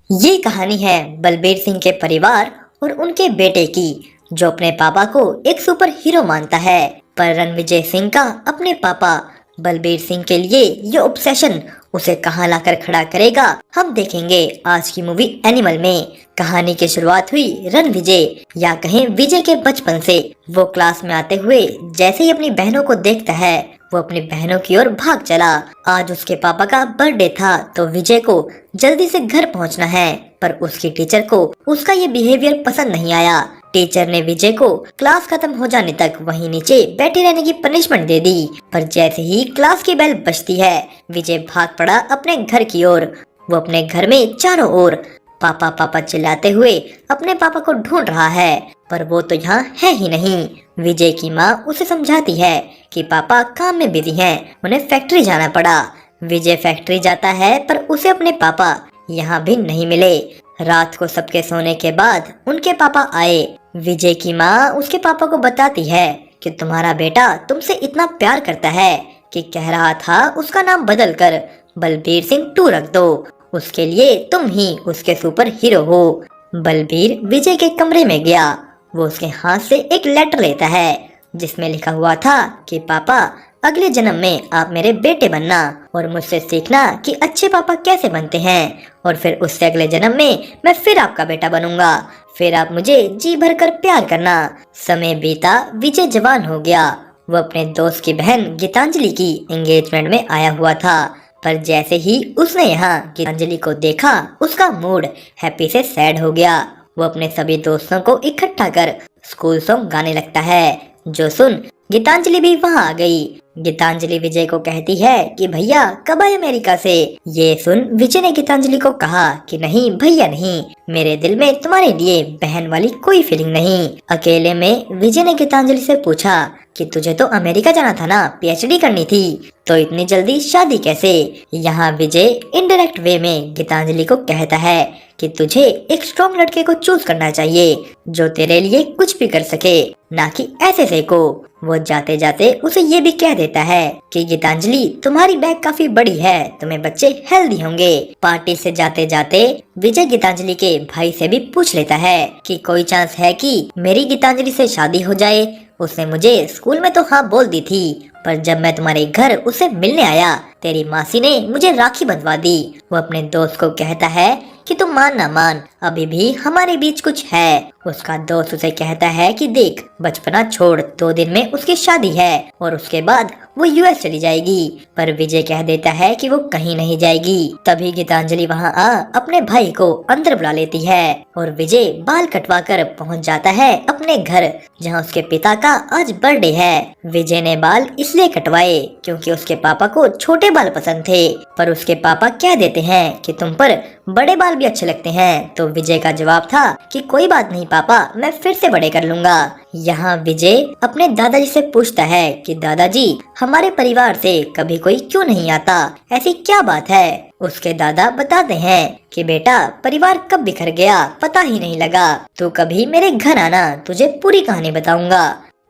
ये कहानी है बलबीर सिंह के परिवार और उनके बेटे की, जो अपने पापा को एक सुपर हीरो मानता है। पर रणविजय सिंह का अपने पापा बलबीर सिंह के लिए ये ऑब्सेशन उसे कहाँ लाकर खड़ा करेगा, हम देखेंगे आज की मूवी एनिमल में। कहानी की शुरुआत हुई रणविजय या कहें विजय के बचपन से। वो क्लास में आते हुए जैसे ही अपनी बहनों को देखता है, वो अपनी बहनों की ओर भाग चला। आज उसके पापा का बर्थडे था तो विजय को जल्दी से घर पहुंचना है, पर उसकी टीचर को उसका ये बिहेवियर पसंद नहीं आया। टीचर ने विजय को क्लास खत्म हो जाने तक वहीं नीचे बैठे रहने की पनिशमेंट दे दी। पर जैसे ही क्लास की बेल बजती है, विजय भाग पड़ा अपने घर की ओर। वो अपने घर में चारों ओर पापा पापा चिल्लाते हुए अपने पापा को ढूंढ रहा है, पर वो तो यहाँ है ही नहीं। विजय की माँ उसे समझाती है कि पापा काम में बिजी हैं, उन्हें फैक्ट्री जाना पड़ा। विजय फैक्ट्री जाता है पर उसे अपने पापा यहाँ भी नहीं मिले। रात को सबके सोने के बाद उनके पापा आए। विजय की माँ उसके पापा को बताती है कि तुम्हारा बेटा तुमसे इतना प्यार करता है कि कह रहा था उसका नाम बदल कर बलबीर सिंह 2 रख दो, उसके लिए तुम ही उसके सुपर हीरो हो। बलबीर विजय के कमरे में गया। वो उसके हाथ से एक लेटर लेता है जिसमें लिखा हुआ था कि पापा, अगले जन्म में आप मेरे बेटे बनना और मुझसे सीखना कि अच्छे पापा कैसे बनते हैं, और फिर उससे अगले जन्म में मैं फिर आपका बेटा बनूंगा। फिर आप मुझे जी भर कर प्यार करना। समय बीता, विजय जवान हो गया। वो अपने दोस्त की बहन गीतांजलि की एंगेजमेंट में आया हुआ था, पर जैसे ही उसने यहाँ गीतांजलि को देखा, उसका मूड हैप्पी से सैड हो गया। वो अपने सभी दोस्तों को इकट्ठा कर स्कूल सॉन्ग गाने लगता है, जो सुन गीतांजलि भी वहाँ आ गई। गीतांजलि विजय को कहती है कि भैया कब आए अमेरिका से। ये सुन विजय ने गीतांजलि को कहा कि नहीं भैया नहीं, मेरे दिल में तुम्हारे लिए बहन वाली कोई फीलिंग नहीं। अकेले में विजय ने गीतांजलि से पूछा कि तुझे तो अमेरिका जाना था ना, पीएचडी करनी थी, तो इतनी जल्दी शादी कैसे। यहाँ विजय इनडायरेक्ट वे में गीतांजलि को कहता है कि तुझे एक स्ट्रॉन्ग लड़के को चूज करना चाहिए जो तेरे लिए कुछ भी कर सके, ना कि ऐसे को। वो जाते जाते उसे ये भी कह देता है कि गीतांजलि तुम्हारी बैग काफी बड़ी है, तुम्हें बच्चे हेल्दी होंगे। पार्टी से जाते जाते विजय गीतांजलि के भाई से भी पूछ लेता है कि कोई चांस है कि मेरी गीतांजलि से शादी हो जाए। उसने मुझे स्कूल में तो हाँ बोल दी थी, पर जब मैं तुम्हारे घर उसे मिलने आया, तेरी मासी ने मुझे राखी बंधवा दी। वो अपने दोस्त को कहता है कि तुम मान ना मान, अभी भी हमारे बीच कुछ है। उसका दोस्त उसे कहता है कि देख, बचपना छोड़, 2 दिन में उसकी शादी है और उसके बाद वो यूएस चली जाएगी। पर विजय कह देता है कि वो कहीं नहीं जाएगी। तभी गीतांजलि वहाँ आ अपने भाई को अंदर बुला लेती है और विजय बाल कटवा कर पहुँच जाता है अपने घर, जहाँ उसके पिता का आज बर्थडे है। विजय ने बाल इसलिए कटवाए क्योंकि उसके पापा को छोटे बाल पसंद थे, पर उसके पापा कह देते हैं कि तुम पर बड़े बाल भी अच्छे लगते हैं। तो विजय का जवाब था कि कोई बात नहीं पापा, मैं फिर से बड़े कर लूंगा। यहाँ विजय अपने दादाजी से पूछता है कि दादाजी, हमारे परिवार से कभी कोई क्यों नहीं आता, ऐसी क्या बात है। उसके दादा बताते हैं कि बेटा, परिवार कब बिखर गया पता ही नहीं लगा, तू कभी मेरे घर आना, तुझे पूरी कहानी बताऊंगा।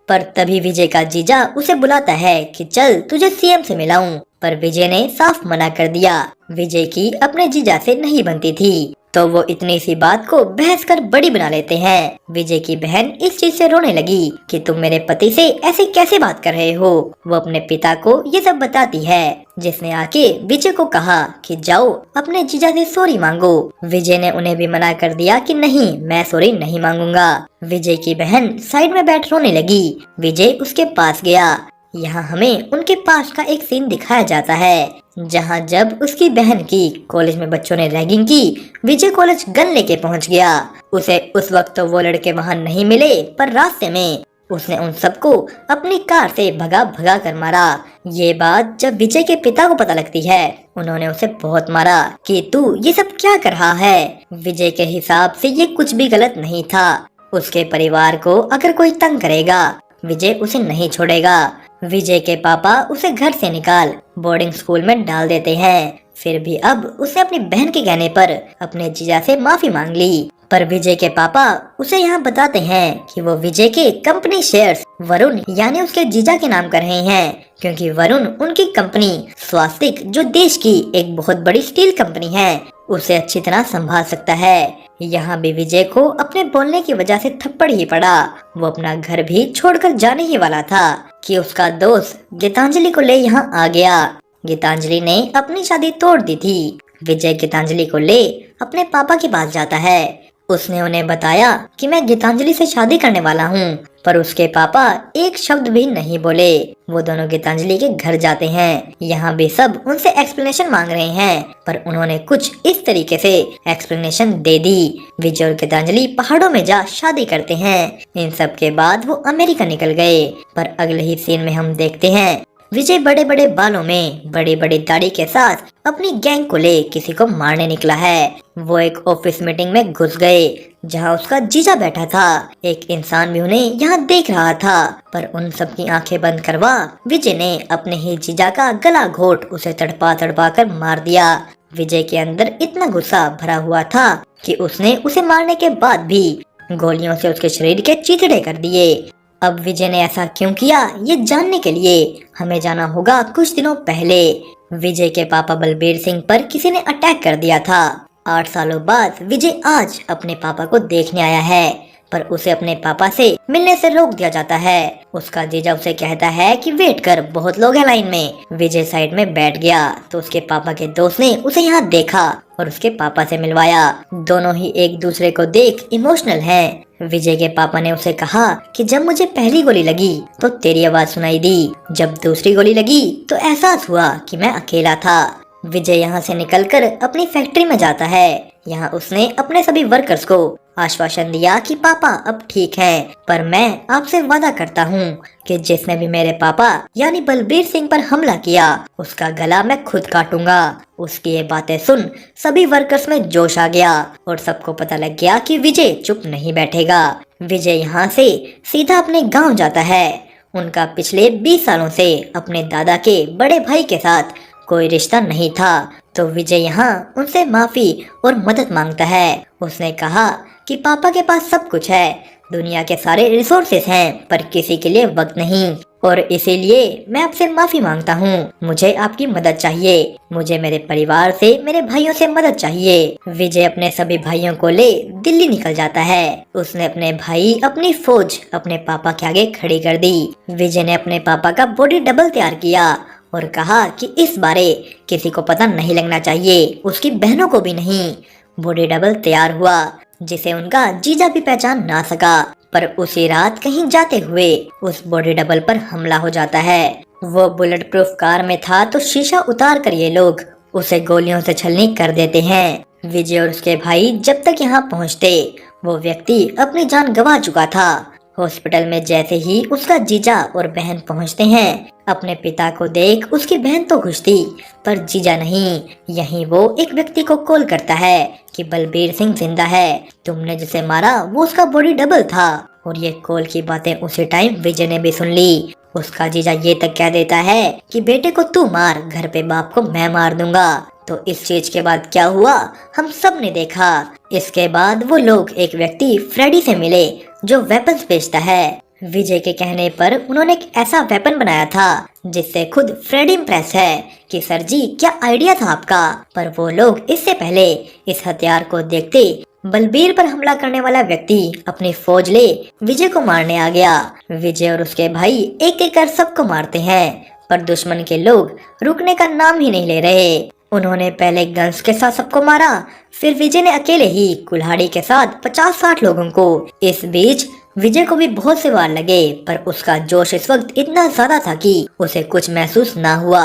पर तभी विजय का जीजा उसे बुलाता है कि चल तुझे सीएम से मिलाऊं, पर विजय ने साफ मना कर दिया। विजय की अपने जीजा से नहीं बनती थी, तो वो इतनी सी बात को बहस कर बड़ी बना लेते हैं। विजय की बहन इस चीज से रोने लगी कि तुम मेरे पति से ऐसे कैसे बात कर रहे हो। वो अपने पिता को ये सब बताती है, जिसने आके विजय को कहा कि जाओ अपने जीजा से सॉरी मांगो। विजय ने उन्हें भी मना कर दिया कि नहीं, मैं सॉरी नहीं मांगूंगा। विजय की बहन साइड में बैठ रोने लगी। विजय उसके पास गया। यहाँ हमें उनके पास का एक सीन दिखाया जाता है, जहाँ जब उसकी बहन की कॉलेज में बच्चों ने रैगिंग की, विजय कॉलेज गन लेके पहुँच गया। उसे उस वक्त तो वो लड़के वहाँ नहीं मिले, पर रास्ते में उसने उन सबको अपनी कार से भगा भगा कर मारा। ये बात जब विजय के पिता को पता लगती है, उन्होंने उसे बहुत मारा कि तू ये सब क्या कर रहा है। विजय के हिसाब से ये कुछ भी गलत नहीं था। उसके परिवार को अगर कोई तंग करेगा, विजय उसे नहीं छोड़ेगा। विजय के पापा उसे घर से निकाल बोर्डिंग स्कूल में डाल देते हैं। फिर भी अब उसने अपनी बहन के कहने पर अपने जीजा से माफी मांग ली, पर विजय के पापा उसे यहाँ बताते हैं कि वो विजय के कंपनी शेयर्स वरुण यानी उसके जीजा के नाम कर रहे हैं, क्योंकि वरुण उनकी कंपनी स्वास्तिक, जो देश की एक बहुत बड़ी स्टील कंपनी है, उसे अच्छी तरह संभाल सकता है। यहाँ भी विजय को अपने बोलने की वजह से थप्पड़ ही पड़ा। वो अपना घर भी छोड़कर जाने ही वाला था कि उसका दोस्त गीतांजलि को ले यहाँ आ गया। गीतांजलि ने अपनी शादी तोड़ दी थी। विजय गीतांजलि को ले अपने पापा के पास जाता है। उसने उन्हें बताया कि मैं गीतांजलि से शादी करने वाला हूँ, पर उसके पापा एक शब्द भी नहीं बोले। वो दोनों गीतांजलि के घर जाते हैं। यहाँ भी सब उनसे एक्सप्लेनेशन मांग रहे हैं, पर उन्होंने कुछ इस तरीके से एक्सप्लेनेशन दे दी। विजय और गीतांजलि पहाड़ों में जा शादी करते हैं। इन सब के बाद वो अमेरिका निकल गए। पर अगले ही सीन में हम देखते हैं विजय बड़े बड़े बालों में बड़ी बड़ी दाढ़ी के साथ अपनी गैंग को ले किसी को मारने निकला है। वो एक ऑफिस मीटिंग में घुस गए जहां उसका जीजा बैठा था। एक इंसान भी उन्हें यहाँ देख रहा था, पर उन सब की आंखें बंद करवा विजय ने अपने ही जीजा का गला घोट उसे तड़पा तड़पा कर मार दिया। विजय के अंदर इतना गुस्सा भरा हुआ था कि उसने उसे मारने के बाद भी गोलियों से उसके शरीर के चीथड़े कर दिए। अब विजय ने ऐसा क्यों किया, ये जानने के लिए हमें जाना होगा कुछ दिनों पहले। विजय के पापा बलबीर सिंह पर किसी ने अटैक कर दिया था। 8 सालों बाद विजय आज अपने पापा को देखने आया है, पर उसे अपने पापा से मिलने से रोक दिया जाता है। उसका जीजा उसे कहता है कि वेट कर, बहुत लोग हैं लाइन में। विजय साइड में बैठ गया तो उसके पापा के दोस्त ने उसे यहाँ देखा और उसके पापा से मिलवाया। दोनों ही एक दूसरे को देख इमोशनल हैं। विजय के पापा ने उसे कहा कि जब मुझे पहली गोली लगी तो तेरी आवाज सुनाई दी, जब दूसरी गोली लगी तो एहसास हुआ कि मैं अकेला था। विजय यहाँ से निकलकर अपनी फैक्ट्री में जाता है। यहाँ उसने अपने सभी वर्कर्स को आश्वासन दिया कि पापा अब ठीक हैं, पर मैं आपसे वादा करता हूँ कि जिसने भी मेरे पापा यानी बलबीर सिंह पर हमला किया उसका गला मैं खुद काटूंगा। उसकी ये बातें सुन सभी वर्कर्स में जोश आ गया और सबको पता लग गया कि विजय चुप नहीं बैठेगा। विजय यहाँ से सीधा अपने गाँव जाता है। उनका पिछले 20 सालों से अपने दादा के बड़े भाई के साथ कोई रिश्ता नहीं था, तो विजय यहाँ उनसे माफी और मदद मांगता है। उसने कहा कि पापा के पास सब कुछ है, दुनिया के सारे रिसोर्सेस हैं, पर किसी के लिए वक्त नहीं, और इसीलिए मैं आपसे माफी मांगता हूँ। मुझे आपकी मदद चाहिए। मुझे मेरे परिवार से, मेरे भाइयों से मदद चाहिए। विजय अपने सभी भाइयों को ले दिल्ली निकल जाता है। उसने अपने भाई, अपनी फौज अपने पापा के आगे खड़ी कर दी। विजय ने अपने पापा का बॉडी डबल तैयार किया और कहा कि इस बारे किसी को पता नहीं लगना चाहिए, उसकी बहनों को भी नहीं। बॉडी डबल तैयार हुआ जिसे उनका जीजा भी पहचान ना सका, पर उसी रात कहीं जाते हुए उस बॉडी डबल पर हमला हो जाता है। वो बुलेट प्रूफ कार में था तो शीशा उतार कर ये लोग उसे गोलियों से छलनी कर देते हैं। विजय और उसके भाई जब तक यहाँ पहुँचते वो व्यक्ति अपनी जान गंवा चुका था। हॉस्पिटल में जैसे ही उसका जीजा और बहन पहुंचते हैं, अपने पिता को देख उसकी बहन तो खुश थी, पर जीजा नहीं। यहीं वो एक व्यक्ति को कॉल करता है कि बलबीर सिंह जिंदा है, तुमने जिसे मारा वो उसका बॉडी डबल था। और ये कॉल की बातें उसी टाइम विजय ने भी सुन ली। उसका जीजा ये तक कह देता है कि बेटे को तू मार, घर पे बाप को मैं मार दूंगा। तो इस चीज के बाद क्या हुआ हम सब ने देखा। इसके बाद वो लोग एक व्यक्ति फ्रेडी से मिले जो वेपन्स बेचता है। विजय के कहने पर उन्होंने एक ऐसा वेपन बनाया था जिससे खुद फ्रेडी इम्प्रेस है कि सर जी क्या आइडिया था आपका। पर वो लोग इससे पहले इस हथियार को देखते बलबीर पर हमला करने वाला व्यक्ति अपनी फौज ले विजय को मारने आ गया। विजय और उसके भाई एक एक कर सबको मारते हैं, पर दुश्मन के लोग रुकने का नाम ही नहीं ले रहे। उन्होंने पहले गन्स के साथ सबको मारा, फिर विजय ने अकेले ही कुल्हाड़ी के साथ 50-60 लोगों को। इस बीच विजय को भी बहुत से वार लगे, पर उसका जोश इस वक्त इतना ज्यादा था कि उसे कुछ महसूस ना हुआ।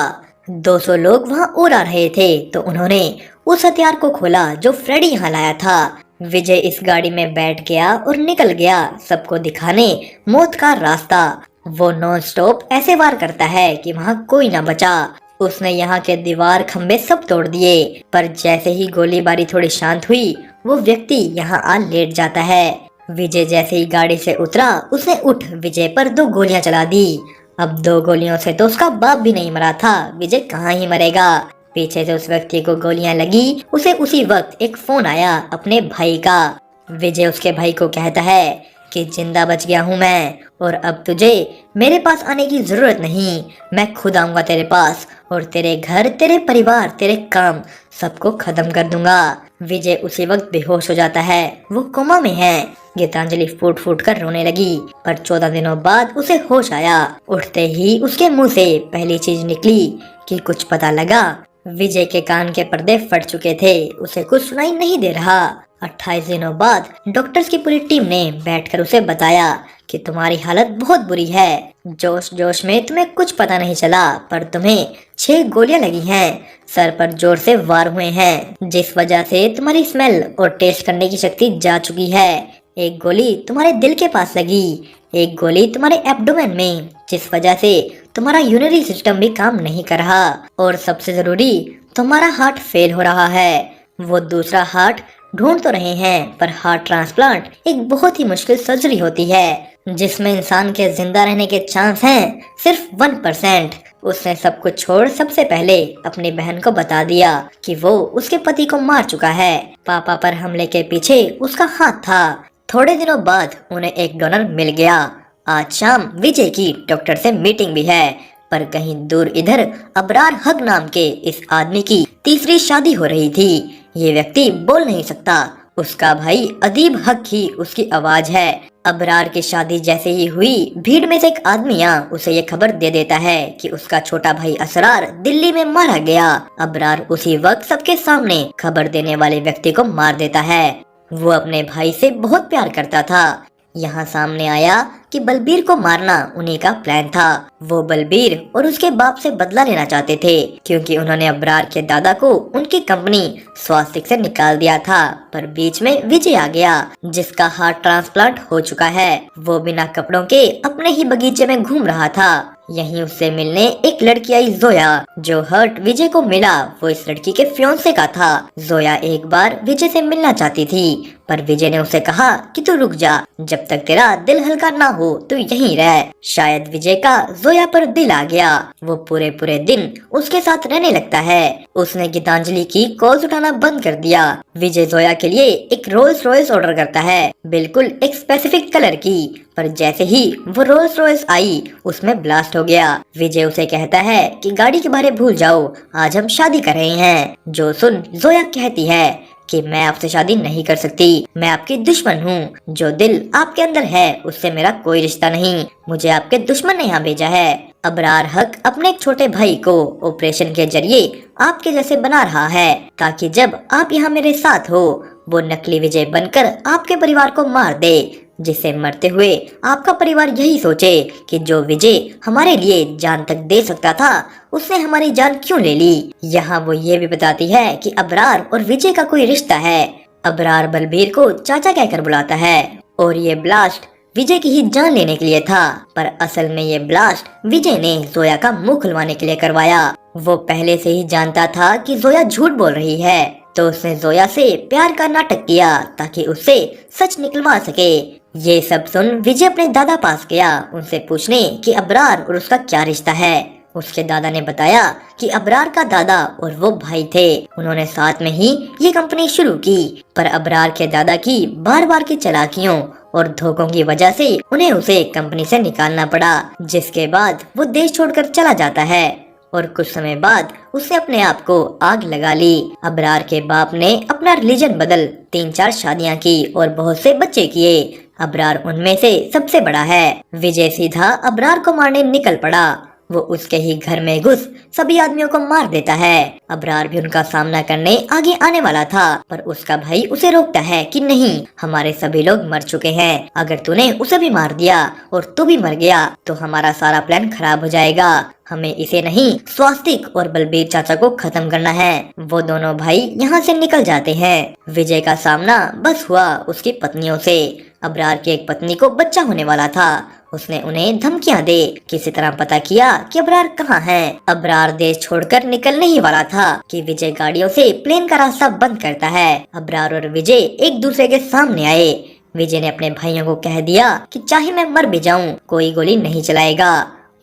200 लोग वहाँ और आ रहे थे तो उन्होंने उस हथियार को खोला जो फ्रेडी यहाँ लाया था। विजय इस गाड़ी में बैठ गया और निकल गया सबको दिखाने मौत का रास्ता। वो नॉन स्टॉप ऐसे वार करता है कि वहाँ कोई ना बचा। उसने यहाँ के दीवार खंबे सब तोड़ दिए, पर जैसे ही गोलीबारी थोड़ी शांत हुई वो व्यक्ति यहाँ आ लेट जाता है। विजय जैसे ही गाड़ी से उतरा उसने उठ विजय पर 2 गोलियां चला दी। अब 2 गोलियों से तो उसका बाप भी नहीं मरा था, विजय कहाँ ही मरेगा। पीछे से उस व्यक्ति को गोलियां लगी। उसे उसी वक्त एक फोन आया अपने भाई का। विजय उसके भाई को कहता है कि जिंदा बच गया हूँ मैं और अब तुझे मेरे पास आने की जरूरत नहीं। मैं खुद आऊंगा तेरे पास और तेरे घर, तेरे परिवार, तेरे काम सबको खत्म कर दूंगा। विजय उसी वक्त बेहोश हो जाता है, वो कोमा में है। गीतांजलि फूट फूट कर रोने लगी, पर 14 दिनों बाद उसे होश आया। उठते ही उसके मुंह से पहली चीज निकली कि कुछ पता लगा। विजय के कान के पर्दे फट चुके थे, उसे कुछ सुनाई नहीं दे रहा। 28 दिनों बाद डॉक्टर्स की पूरी टीम ने बैठकर उसे बताया कि तुम्हारी हालत बहुत बुरी है। जोश जोश में तुम्हें कुछ पता नहीं चला, पर तुम्हें 6 गोलियां लगी हैं। सर पर जोर से वार हुए हैं, जिस वजह से तुम्हारी स्मेल और टेस्ट करने की शक्ति जा चुकी है। एक गोली तुम्हारे दिल के पास लगी, एक गोली तुम्हारे एब्डोमेन में, जिस वजह से तुम्हारा यूरिनरी सिस्टम भी काम नहीं कर रहा, और सबसे जरूरी तुम्हारा हार्ट फेल हो रहा है। वो दूसरा हार्ट ढूंढ तो रहे हैं, पर हार्ट ट्रांसप्लांट एक बहुत ही मुश्किल सर्जरी होती है जिसमें इंसान के जिंदा रहने के चांस हैं सिर्फ 1%। उसने सब कुछ छोड़ सबसे पहले अपनी बहन को बता दिया कि वो उसके पति को मार चुका है। पापा पर हमले के पीछे उसका हाथ था। थोड़े दिनों बाद उन्हें एक डोनर मिल गया। आज शाम विजय की डॉक्टर से मीटिंग भी है, पर कहीं दूर इधर अबरार हक नाम के इस आदमी की तीसरी शादी हो रही थी। ये व्यक्ति बोल नहीं सकता, उसका भाई अदीब हक ही उसकी आवाज है। अबरार की शादी जैसे ही हुई, भीड़ में से एक आदमी उसे ये खबर दे देता है कि उसका छोटा भाई असरार दिल्ली में मारा गया। अबरार उसी वक्त सबके सामने खबर देने वाले व्यक्ति को मार देता है। वो अपने भाई से बहुत प्यार करता था। यहाँ सामने आया कि बलबीर को मारना उन्हीं का प्लान था। वो बलबीर और उसके बाप से बदला लेना चाहते थे, क्योंकि उन्होंने अबरार के दादा को उनकी कंपनी स्वास्तिक से निकाल दिया था। पर बीच में विजय आ गया, जिसका हार्ट ट्रांसप्लांट हो चुका है। वो बिना कपड़ों के अपने ही बगीचे में घूम रहा था। यहीं उससे मिलने एक लड़की आई, जोया। जो हर्ट विजय को मिला वो इस लड़की के फियोंसे का था। जोया एक बार विजय से मिलना चाहती थी, पर विजय ने उसे कहा कि तू रुक जा, जब तक तेरा दिल हल्का ना हो तू यहीं रह। शायद विजय का जोया पर दिल आ गया। वो पूरे पूरे दिन उसके साथ रहने लगता है। उसने गीतांजलि की कॉल्स उठाना बंद कर दिया। विजय जोया के लिए एक रोल्स रॉयस ऑर्डर करता है, बिल्कुल एक स्पेसिफिक कलर की। पर जैसे ही वो रोल्स रॉयस आई, उसमें ब्लास्ट हो गया। विजय उसे कहता है कि गाड़ी के बारे भूल जाओ, आज हम शादी कर रहे हैं। जो सुन जोया कहती है कि मैं आपसे शादी नहीं कर सकती, मैं आपकी दुश्मन हूँ। जो दिल आपके अंदर है उससे मेरा कोई रिश्ता नहीं, मुझे आपके दुश्मन ने यहाँ भेजा है। अबरार हक अपने एक छोटे भाई को ऑपरेशन के जरिए आपके जैसे बना रहा है, ताकि जब आप यहाँ मेरे साथ हो वो नकली विजय बनकर आपके परिवार को मार दे, जिसे मरते हुए आपका परिवार यही सोचे कि जो विजय हमारे लिए जान तक दे सकता था उसने हमारी जान क्यों ले ली। यहाँ वो ये भी बताती है कि अबरार और विजय का कोई रिश्ता है। अबरार बलबीर को चाचा कहकर बुलाता है, और ये ब्लास्ट विजय की ही जान लेने के लिए था, पर असल में ये ब्लास्ट विजय ने जोया का मुंह खुलवाने के लिए करवाया। वो पहले से ही जानता था कि जोया झूठ बोल रही है, तो उसने जोया से प्यार का नाटक किया ताकि उससे सच निकलवा सके। ये सब सुन विजय अपने दादा पास गया उनसे पूछने कि अबरार और उसका क्या रिश्ता है। उसके दादा ने बताया कि अबरार का दादा और वो भाई थे, उन्होंने साथ में ही ये कंपनी शुरू की। पर अबरार के दादा की बार बार की चालाकियों और धोखों की वजह से उन्हें उसे कंपनी से निकालना पड़ा, जिसके बाद वो देश छोड़कर चला जाता है। और कुछ समय बाद उसने अपने आप को आग लगा ली। अबरार के बाप ने अपना रिलीजन बदल 3-4 शादियां की और बहुत से बच्चे किए। अबरार उनमें से सबसे बड़ा है। विजय सीधा अबरार को मारने निकल पड़ा। वो उसके ही घर में घुस सभी आदमियों को मार देता है। अबरार भी उनका सामना करने आगे आने वाला था, पर उसका भाई उसे रोकता है कि नहीं, हमारे सभी लोग मर चुके हैं, अगर तूने उसे भी मार दिया और तू भी मर गया तो हमारा सारा प्लान खराब हो जाएगा। हमें इसे नहीं, स्वास्तिक और बलबीर चाचा को खत्म करना है। वो दोनों भाई यहाँ से निकल जाते हैं। विजय का सामना बस हुआ उसकी पत्नियों से। अबरार की एक पत्नी को बच्चा होने वाला था। उसने उन्हें धमकियां दे किसी तरह पता किया कि अबरार कहाँ है। अबरार देश छोड़कर निकलने ही वाला था कि विजय गाड़ियों से प्लेन का रास्ता बंद करता है। अबरार और विजय एक दूसरे के सामने आए। विजय ने अपने भाइयों को कह दिया कि चाहे मैं मर भी जाऊं, कोई गोली नहीं चलाएगा।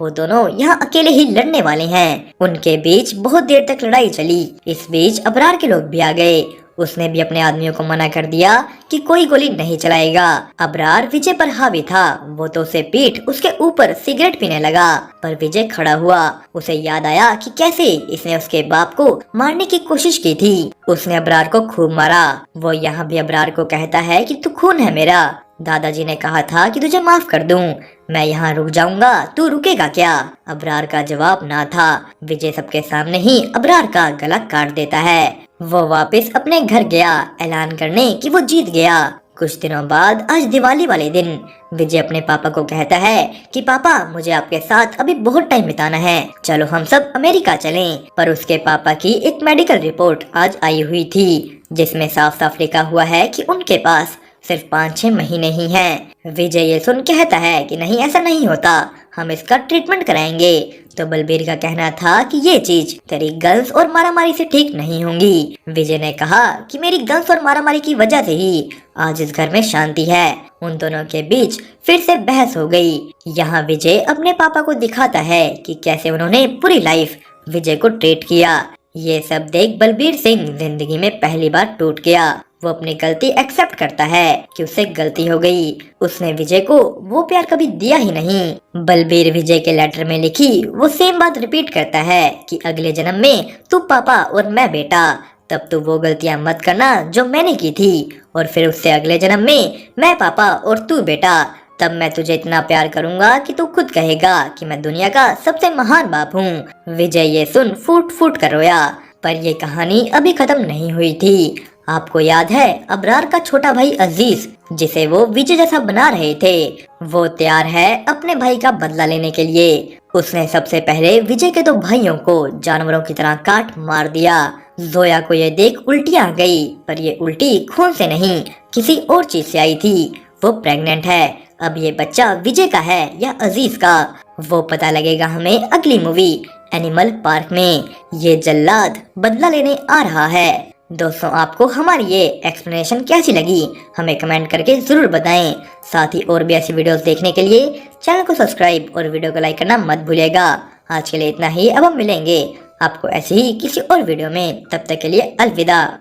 वो दोनों यहाँ अकेले ही लड़ने वाले हैं। उनके बीच बहुत देर तक लड़ाई चली। इस बीच अबरार के लोग भी आ गए। उसने भी अपने आदमियों को मना कर दिया कि कोई गोली नहीं चलाएगा। अबरार विजय पर हावी था। वो तो उसे पीट उसके ऊपर सिगरेट पीने लगा, पर विजय खड़ा हुआ। उसे याद आया कि कैसे इसने उसके बाप को मारने की कोशिश की थी। उसने अबरार को खूब मारा। वो यहाँ भी अबरार को कहता है कि तू खून है मेरा। दादाजी ने कहा था कि तुझे माफ कर दूं। मैं यहाँ रुक जाऊंगा, तू रुकेगा क्या? अबरार का जवाब ना था। विजय सबके सामने ही अबरार का गला काट देता है। वो वापस अपने घर गया ऐलान करने कि वो जीत गया। कुछ दिनों बाद आज दिवाली वाले दिन विजय अपने पापा को कहता है कि पापा, मुझे आपके साथ अभी बहुत टाइम बिताना है, चलो हम सब अमेरिका चलें। पर उसके पापा की एक मेडिकल रिपोर्ट आज आई हुई थी जिसमें साफ साफ लिखा हुआ है कि उनके पास सिर्फ 5-6 महीने ही हैं। विजय ये सुन कहता है कि नहीं, ऐसा नहीं होता, हम इसका ट्रीटमेंट कराएंगे। तो बलबीर का कहना था कि ये चीज तेरी गन्स और मारामारी से ठीक नहीं होंगी। विजय ने कहा कि मेरी गन्स और मारामारी की वजह से ही आज इस घर में शांति है। उन दोनों के बीच फिर से बहस हो गई। यहाँ विजय अपने पापा को दिखाता है कि कैसे उन्होंने पूरी लाइफ विजय को ट्रीट किया। ये सब देख बलबीर सिंह जिंदगी में पहली बार टूट गया। वो अपनी गलती एक्सेप्ट करता है कि उससे गलती हो गई। उसने विजय को वो प्यार कभी दिया ही नहीं। बलबीर विजय के लेटर में लिखी वो सेम बात रिपीट करता है कि अगले जन्म में तू पापा और मैं बेटा, तब तू वो गलतियां मत करना जो मैंने की थी। और फिर उससे अगले जन्म में मैं पापा और तू बेटा, तब मैं तुझे इतना प्यार करूंगा कि तू खुद कहेगा कि मैं दुनिया का सबसे महान बाप हूँ। विजय ये सुन फूट फूट कर रोया। पर ये कहानी अभी खत्म नहीं हुई थी। आपको याद है अबरार का छोटा भाई अजीज, जिसे वो विजय जैसा बना रहे थे, वो तैयार है अपने भाई का बदला लेने के लिए। उसने सबसे पहले विजय के 2 भाइयों को जानवरों की तरह काट मार दिया। जोया को ये देख उल्टी आ गई, पर ये उल्टी खून से नहीं किसी और चीज से आई थी। वो प्रेग्नेंट है। अब ये बच्चा विजय का है या अजीज का, वो पता लगेगा हमें अगली मूवी एनिमल पार्क में। ये जल्लाद बदला लेने आ रहा है। दोस्तों, आपको हमारी ये एक्सप्लेनेशन कैसी लगी हमें कमेंट करके जरूर बताएं। साथ ही और भी ऐसी वीडियोस देखने के लिए चैनल को सब्सक्राइब और वीडियो को लाइक करना मत भूलिएगा। आज के लिए इतना ही। अब हम मिलेंगे आपको ऐसे ही किसी और वीडियो में। तब तक के लिए अलविदा।